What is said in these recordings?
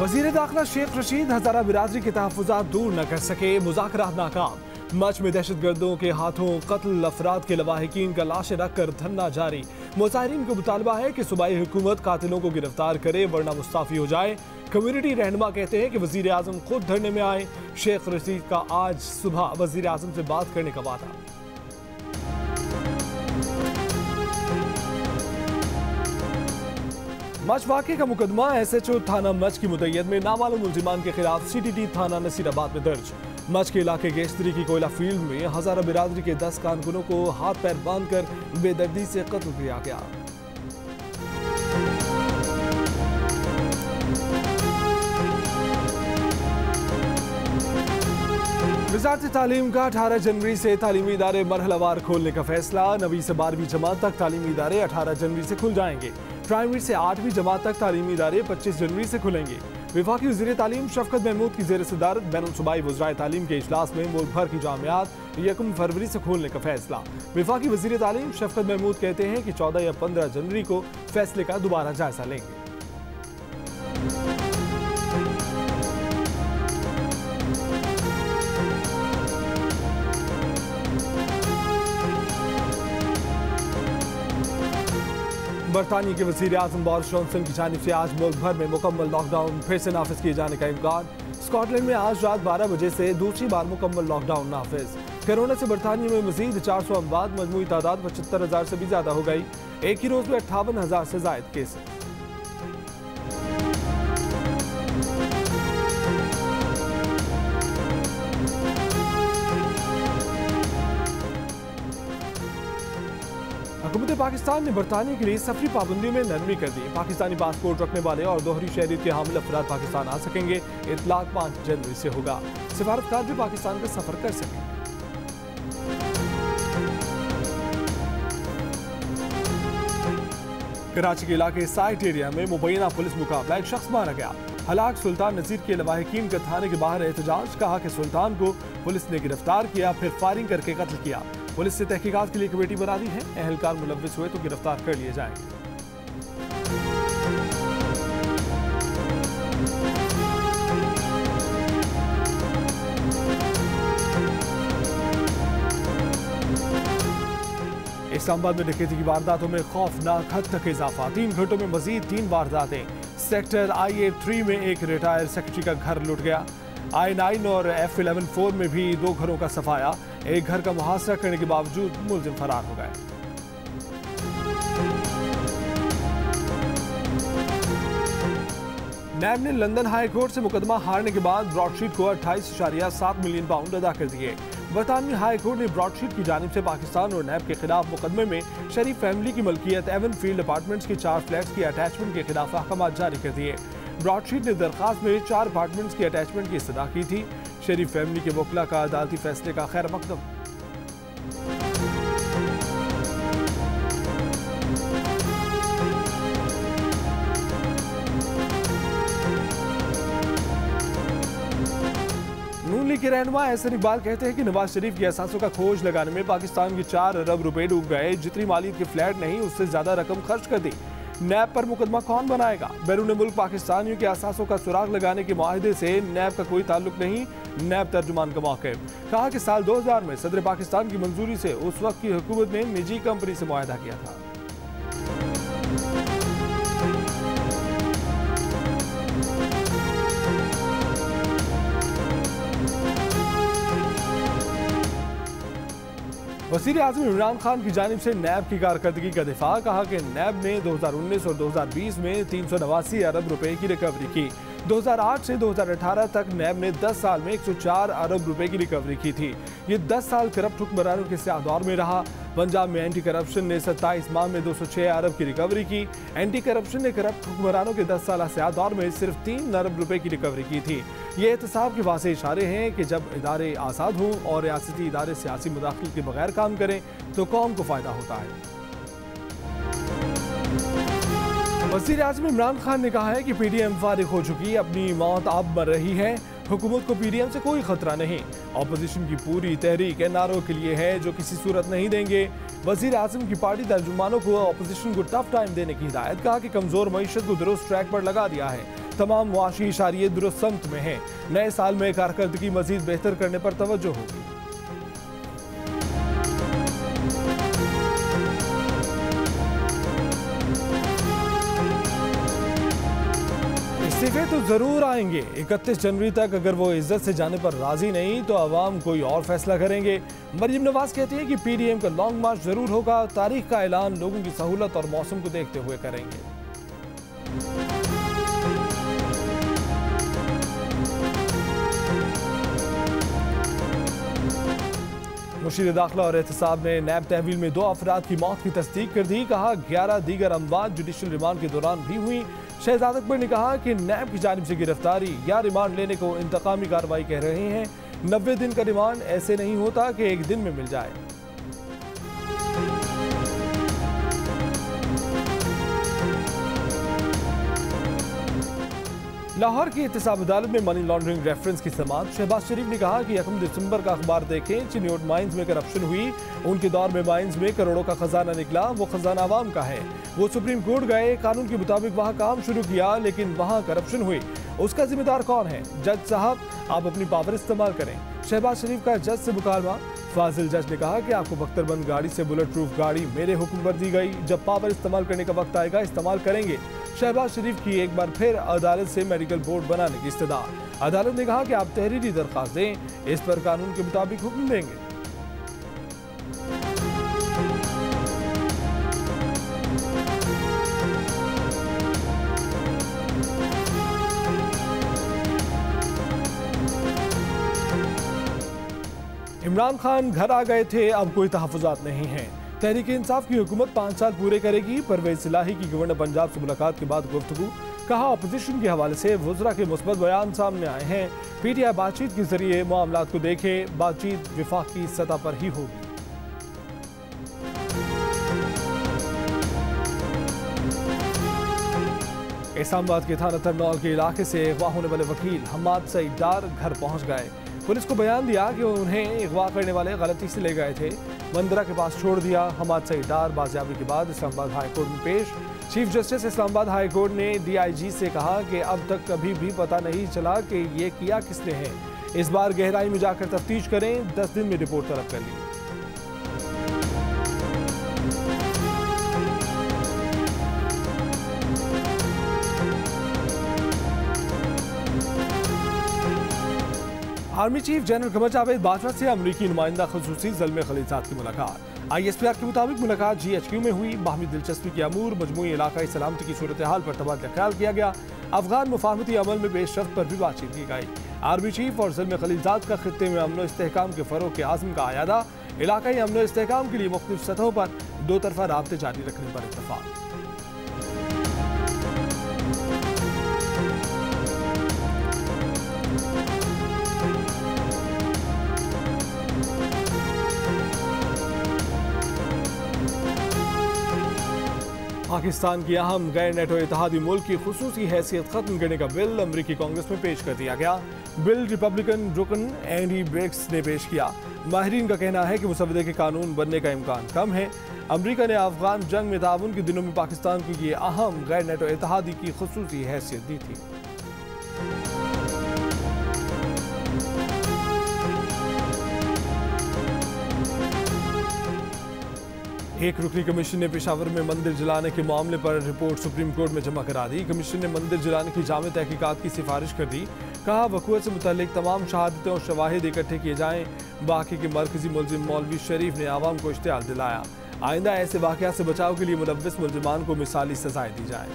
वजीर दाखिला शेख रशीद हजारा बिरादरी के तहफुजात दूर न कर सके, मुज़ाकरात नाकाम। मच में दहशतगर्दों के हाथों कत्ल अफराद के लवाहिकीन का लाशें रखकर धरना जारी। मुजाहिरीन को मुतालबा है कि सूबाई हुकूमत कातिलों को गिरफ्तार करे वरना मुस्ताफी हो जाए। कम्युनिटी रहनुमा कहते हैं कि वजीर आजम खुद धरने में आए। शेख रशीद का आज सुबह वजीर आजम से बात करने का वादा। मच वाक़े का मुकदमा SHO थाना मच की मुद्दत में नामालूम मुल्जिमान के खिलाफ CTT थाना नसीराबाद में दर्ज। मच के इलाके गेश्तरी की कोयला फील्ड में हजारा बिरादरी के 10 कारकुनों को हाथ पैर बांधकर बेदर्दी से कत्ल किया गया। वज़ारत तालीम का 18 जनवरी से तालीमी इदारे मरहलावार खोलने का फैसला। 9वीं से 12वीं जमात तक तालीमी इदारे 18 जनवरी से खुल जाएंगे। प्राइमरी से 8वीं जमात तक तालीमी इदारे 25 जनवरी से खुलेंगे। वफाकी वज़ीर तालीम शफकत महमूद की ज़ेर सदारत बैनुल सूबाई वज़राए तालीम के इजलास में मुल्क भर की जामियात 1 फरवरी से खोलने का फैसला। वफाकी वज़ीर तालीम शफकत महमूद कहते हैं कि 14 या 15 जनवरी को फैसले का दोबारा जायजा लेंगे। बरतानिया के वज़ीर आज़म बोरिस जॉनसन की जानिब से आज मुल्क भर में मुकम्मल लॉकडाउन फिर से नाफिज किए जाने का इम्कान। स्कॉटलैंड में आज रात 12 बजे से दूसरी बार मुकम्मल लॉकडाउन नाफिज। कोरोना से बरतानिया में मजीद 400 अमवात, मजमूई तादाद 75,000 से भी ज्यादा हो गई। एक ही रोज में 58,000 से ज्यादा केस। हुकूमत पाकिस्तान ने बरतानिया के लिए सफरी पाबंदियों में नरमी कर दी। पाकिस्तानी पासपोर्ट रखने वाले और दोहरी शहरियत के हामिल अफराद पाकिस्तान आ सकेंगे। इतलाक 5 जनवरी से होगा। सिफारतकार भी पाकिस्तान का सफर कर सकेंगे। कराची के इलाके साइट एरिया में मुबैना पुलिस मुकाबला, एक शख्स मारा गया। हलाक सुल्तान नजीर के लवाहिकीन का थाने के बाहर एहतजाज। कहा कि सुल्तान को पुलिस ने गिरफ्तार किया, फिर फायरिंग करके कत्ल किया। पुलिस से तहकीकात के लिए कमेटी बना दी है। अहलकार मुलव्विस हुए तो गिरफ्तार कर लिए जाएंगे। इस्लामाबाद में डकैती की वारदातों में खौफनाक हद तक इजाफा। 3 घंटों में मजीद 3 वारदातें। सेक्टर IA3 में एक रिटायर्ड सेक्रेटरी का घर लुट गया। I9 और F11-4 में भी 2 घरों का सफाया। एक घर का मुहासरा करने के बावजूद मुलजिम फरार हो गए। नैब ने लंदन हाई कोर्ट से मुकदमा हारने के बाद ब्रॉडशीट को 28.7 मिलियन पाउंड अदा कर दिए। बरतानवी हाई कोर्ट ने ब्रॉडशीट की जानिब से पाकिस्तान और नैब के खिलाफ मुकदमे में शरीफ फैमिली की मलकियत एवनफील्ड अपार्टमेंट्स के 4 फ्लैट्स की अटैचमेंट के खिलाफ अहकाम जारी कर दिए। ब्रॉडशीट ने दरखास्त में 4 अपार्टमेंट्स की अटैचमेंट की इस्तदा की थी। शरीफ फैमिली के वकला का अदालती फैसले का खैर मकदम। नून लीग के रहनुमा एहसन इकबाल कहते हैं कि नवाज शरीफ की असासों का खोज लगाने में पाकिस्तान के 4 अरब रुपए डूब गए। जितनी मालियत के फ्लैट नहीं, उससे ज्यादा रकम खर्च कर दी। नैब पर मुकदमा कौन बनाएगा? बैरून मुल्क पाकिस्तानियों के असासों का सुराग लगाने के मुआहदे से नैब का कोई ताल्लुक नहीं। नैब तर्जुमान का मौक़िफ़। कहा कि साल 2000 में सदर पाकिस्तान की मंजूरी से उस वक्त की हुकूमत ने निजी कंपनी से मुआहदा किया था। वज़ीर आज़म इमरान खान की जानिब से नैब की कारकर्दगी का दिफा। कहा कि नैब ने 2019 और 2020 में 389 अरब रुपए की रिकवरी की। 2008 से 2018 तक नैब ने 10 साल में 104 अरब रुपए की रिकवरी की थी। ये 10 साल करप्ट हुक्मरानों के स्याह दौर में रहा। पंजाब में एंटी करप्शन ने 27 माह में 206 अरब की रिकवरी की। एंटी करप्शन ने करप्ट हुक्मरानों के 10 साल स्याह दौर में सिर्फ 3 अरब रुपए की रिकवरी की थी। ये एहतसाब के वाज़ेह इशारे हैं कि जब इदारे आज़ाद हों और रियासती इदारे सियासी मुदाखलत के बगैर काम करें तो कौम को फ़ायदा होता है। वज़ीर आज़म इमरान खान ने कहा है कि PDM फारिग हो चुकी, अपनी मौत अब मर रही है। हुकूमत को PDM से कोई खतरा नहीं। अपोजिशन की पूरी तहरीक NRO के लिए है, जो किसी सूरत नहीं देंगे। वज़ीर आज़म की पार्टी तर्जुमानों को अपोजिशन को टफ टाइम देने की हिदायत। कहा कि कमज़ोर मईशत को दुरुस्त ट्रैक पर लगा दिया है। तमाम मुआशी इशारे दुरुस्त समत में हैं। नए साल में कारकर्दगी मजीद बेहतर करने पर तवज्जो होगी। इस्तीफे तो जरूर आएंगे। 31 जनवरी तक अगर वो इज्जत से जाने पर राजी नहीं तो अवाम कोई और फैसला करेंगे। मरियम नवाज कहती है कि पीडीएम का लॉन्ग मार्च जरूर होगा। तारीख का ऐलान लोगों की सहूलत और मौसम को देखते हुए करेंगे। मुशीर दाखिला और एहतसाब ने नैब तहवील में 2 अफराद की मौत की तस्दीक कर दी। कहा 11 दीगर अमवात जुडिशल रिमांड के दौरान भी हुई। शहजाद अकबर ने कहा कि नैब की जानिब से गिरफ्तारी या रिमांड लेने को इंतकामी कार्रवाई कह रहे हैं। 90 दिन का रिमांड ऐसे नहीं होता कि एक दिन में मिल जाए। लाहौर की एहतसाब अदालत में मनी लॉन्ड्रिंग रेफरेंस की समाअत। शहबाज शरीफ ने कहा कि 1 दिसंबर का अखबार देखें। चिन्योट माइंस में करप्शन हुई। उनके दौर में माइंस में करोड़ों का खजाना निकला। वो खजाना आवाम का है। वो सुप्रीम कोर्ट गए, कानून के मुताबिक वहाँ काम शुरू किया, लेकिन वहाँ करप्शन हुई। उसका जिम्मेदार कौन है? जज साहब, आप अपनी पावर इस्तेमाल करें। शहबाज शरीफ का जज से मुकालमा। फाजिल जज ने कहा कि आपको बख्तरबंद गाड़ी से बुलेट प्रूफ गाड़ी मेरे हुक्म पर दी गई। जब पावर इस्तेमाल करने का वक्त आएगा इस्तेमाल करेंगे। शहबाज शरीफ की एक बार फिर अदालत से मेडिकल बोर्ड बनाने की इस्तदा। अदालत ने कहा कि आप तहरीरी दरख्वास्त दें, इस पर कानून के मुताबिक हुक्म देंगे। इमरान खान घर आ गए थे, अब कोई तहफ़्फ़ुज़ात नहीं हैं। तहरीक इंसाफ की हुकूमत 5 साल पूरे करेगी। परवेज इलाही की गवर्नर पंजाब से मुलाकात के बाद गुफ्तगू। कहा अपोजिशन के हवाले से वज़रा के मुस्बत बयान सामने आए हैं। पीटीआई बातचीत के जरिए मामलात को देखे। बातचीत विफाकी सतह पर ही होगी। इस्लामाबाद के थाना तरनौल के इलाके से अगवा होने वाले वकील हम्माद सईद डार घर पहुंच गए। पुलिस को बयान दिया कि उन्हें अगवा करने वाले गलती से ले गए थे, मंदरा के पास छोड़ दिया। हम्माद सईद डार बाजियाबी के बाद इस्लामाबाद हाई कोर्ट में पेश। Chief justice Islamabad high court ने डीआईजी से कहा कि अब तक कभी भी पता नहीं चला कि ये किया किसने है। इस बार गहराई में जाकर तफ्तीश करें। 10 दिन में रिपोर्ट तलब कर ली। Army chief general Qamar Javed Bajwa से अमरीकी नुमाइंदा खसूसी ज़ल्मे खलीलजाद की मुलाकात। ISPR के मुताबिक मुलाकात GHQ में हुई। बाहमी दिलचस्पी के अमूर मजमूई इलाकाई सलामती की सूरत हाल पर तबादला ख्याल किया गया। अफगान मुफाहमती अमल में पेशरफ्त पर भी बातचीत की गई। आर्मी चीफ और ज़ल्मे खलीलजाद का खित्ते में अमन इस्तेहकाम के फ़रोग़ के आज़म का आयादा। इलाकाई अमन इस्तेहकाम के लिए मुख्तलिफ सतहों पर 2 तरफ़ा राब्ते जारी रखने पर इत्तफ़ाक़। पाकिस्तान की अहम गैर नेटो इत्तेहादी मुल्क की खुसूसी हैसियत खत्म करने का बिल अमरीकी कांग्रेस में पेश कर दिया गया। बिल रिपब्लिकन रुकन एंडी ब्रेक्स ने पेश किया। माहिरीन का कहना है कि मुसवदे के कानून बनने का इम्कान कम है। अमरीका ने अफगान जंग में ताउन के दिनों में पाकिस्तान को ये अहम गैर नेटो इत्तेहादी की खुसूसी हैसियत दी थी। एक रुकनी कमीशन ने पेशावर में मंदिर जलाने के मामले पर रिपोर्ट सुप्रीम कोर्ट में जमा करा दी। कमीशन ने मंदिर जलाने की जामे तहकीकात की सिफारिश कर दी। कहा वक़ूअत से मुतल्लिक तमाम शहादतें और शवाहिद इकट्ठे किए जाएं। बाकी के मरकजी मुलजिम मौलवी शरीफ ने आवाम को इश्तियाल दिलाया। आइंदा ऐसे वाक़यात से बचाव के लिए मुलव्विस मुलजिमान को मिसाली सजाएं दी जाएं।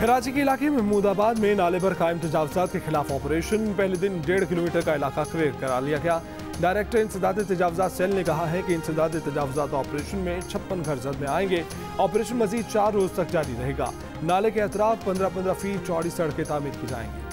कराची के इलाके महमूदाबाद में नाले पर कायम तजावुज़ात के खिलाफ ऑपरेशन। पहले दिन 1.5 किलोमीटर का इलाका क्लियर करा लिया गया। डायरेक्टर इंसदाद तजावुज़ात सेल ने कहा है कि इंसदाद तजावुज़ात ऑपरेशन में 56 घर जद में आएंगे। ऑपरेशन मजीद 4 रोज तक जारी रहेगा। नाले के अतराफ 15-15 फीट चौड़ी सड़कें तामीर की जाएंगी।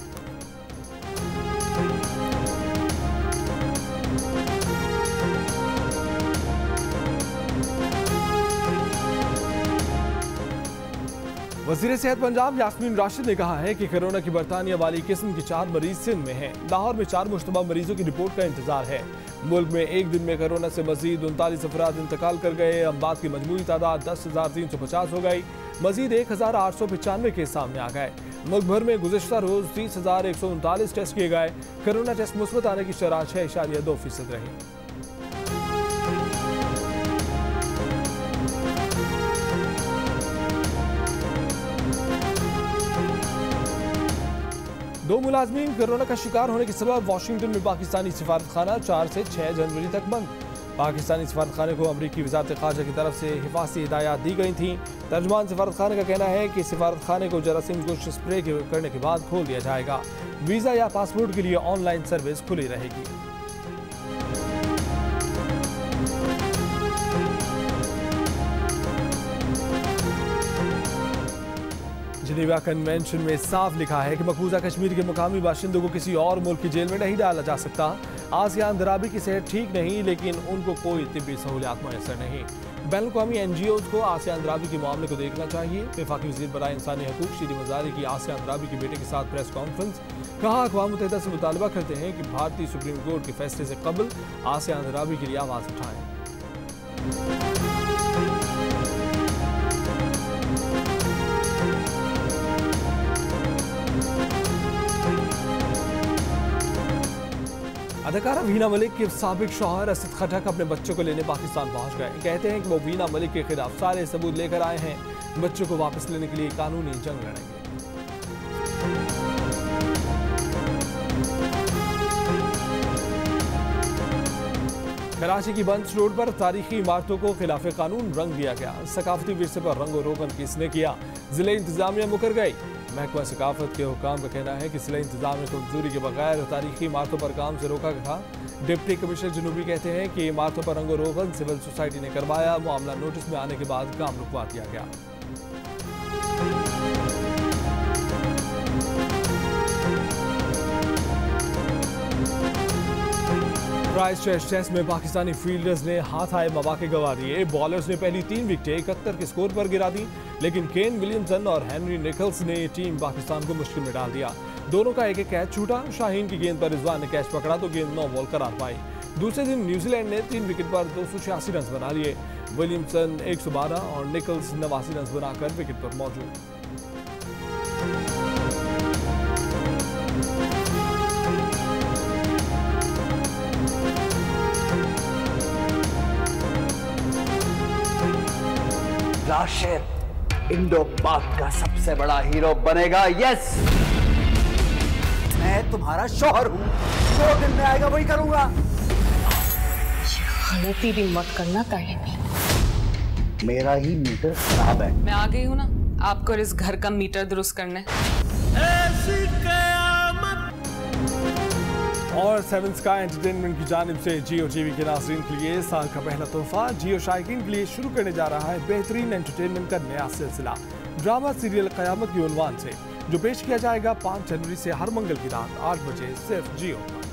वज़ीर सेहत पंजाब यास्मीन राशिद ने कहा है कि कोरोना की बरतानिया वाली किस्म के 4 मरीज सिंध में हैं। लाहौर में 4 मुश्तबा मरीजों की रिपोर्ट का इंतजार है। मुल्क में एक दिन में कोरोना से मजीद 39 अफराद इंतकाल कर गए। अमवात की मजमूई तादाद 10,350 हो गई। मजीद 1,895 केस सामने आ गए। मुल्क भर में गुज़िश्ता रोज 30,139 टेस्ट किए गए। कोरोना टेस्ट मुस्बत आने की शरह 6.2% रही। दो मुलाजमीन कोरोना का शिकार होने के सबब वाशिंगटन में पाकिस्तानी सिफारतखाना 4 से 6 जनवरी तक बंद। पाकिस्तानी सिफारतखाने को अमरीकी वज़ारत ख़ारजा की तरफ से हिफाज़ती हिदायत दी गई थी। तर्जुमान सिफारतखाने का कहना है कि सिफारतखाने को जरासीम गोश्त स्प्रे करने के बाद खोल दिया जाएगा। वीज़ा या पासपोर्ट के लिए ऑनलाइन सर्विस खुली रहेगी। जिनेवा कन्वेंशन में साफ लिखा है कि मकबूजा कश्मीर के मुकामी बाशिंदों को किसी और मुल्क की जेल में नहीं डाला जा सकता। आसियान दराबी की सेहत ठीक नहीं, लेकिन उनको कोई तिब्बी सहूलियात मुयसर नहीं। बैनुल-अक़वामी NGOs को आसियान दराबी के मामले को देखना चाहिए। वफाकी वज़ीर बराए इंसानी हकूक़ शीरी मज़ारी की आसियान दराबी के बेटे के साथ प्रेस कॉन्फ्रेंस। कहा, अक़वाम मुत्तहिदा से मुतालबा करते हैं कि भारतीय सुप्रीम कोर्ट के फैसले से कबल आसियान दराबी के लिए आवाज़ उठाएं। अदाकारा वीना मलिक के साबिक शौहर असद खटक अपने बच्चों को लेने पाकिस्तान पहुंच गए। कहते हैं कि वो वीना मलिक के खिलाफ सारे सबूत लेकर आए हैं। बच्चों को वापस लेने के लिए कानूनी जंग लड़ेंगे। कराची की बंस रोड पर तारीखी इमारतों को खिलाफ कानून रंग दिया गया। सकाफती विरसे पर रंग रोगन किसने किया? जिले इंतजामिया मुकर गई। महकमा सकाफत के हुकाम का कहना है कि जिला इंतजाम में मंजूरी के बगैर तारीखी इमारतों पर काम से रोका था। डिप्टी कमिश्नर जनूबी कहते हैं कि इमारतों पर रंगो रोगन सिविल सोसाइटी ने करवाया। मामला नोटिस में आने के बाद काम रुकवा दिया गया। क्राइस्टचर्च टेस्ट में पाकिस्तानी फील्डर्स ने हाथ आए मौके गंवा दिए। बॉलर्स ने पहली 3 विकेटें 71 के स्कोर पर गिरा दी, लेकिन केन विलियमसन और हेनरी निकल्स ने टीम पाकिस्तान को मुश्किल में डाल दिया। दोनों का एक कैच छूटा। शाहीन की गेंद पर रिजवान ने कैच पकड़ा तो गेंद 9 बॉल करार पाई। दूसरे दिन न्यूजीलैंड ने 3 विकेट पर 286 रन बना लिए। विलियमसन 112 और निकल्स 89 रन बनाकर विकेट पर मौजूद। राशिद इंडो पाक का सबसे बड़ा हीरो बनेगा। यस, मैं तुम्हारा शौहर हूँ। जो दिन में आएगा वही करूंगा। गलती भी मत करना ताहिनी। मेरा ही मीटर खराब है। मैं आ गई हूँ ना आपको इस घर का मीटर दुरुस्त करने। और 7 स्काई एंटरटेनमेंट की जानिब से जियो टीवी के नाज़रीन के लिए साल का पहला तोहफा। जियो शायकीन के लिए शुरू करने जा रहा है बेहतरीन एंटरटेनमेंट का नया सिलसिला ड्रामा सीरियल क़यामत के उन्वान से, जो पेश किया जाएगा 5 जनवरी से हर मंगल की रात 8 बजे सिर्फ जियो पर।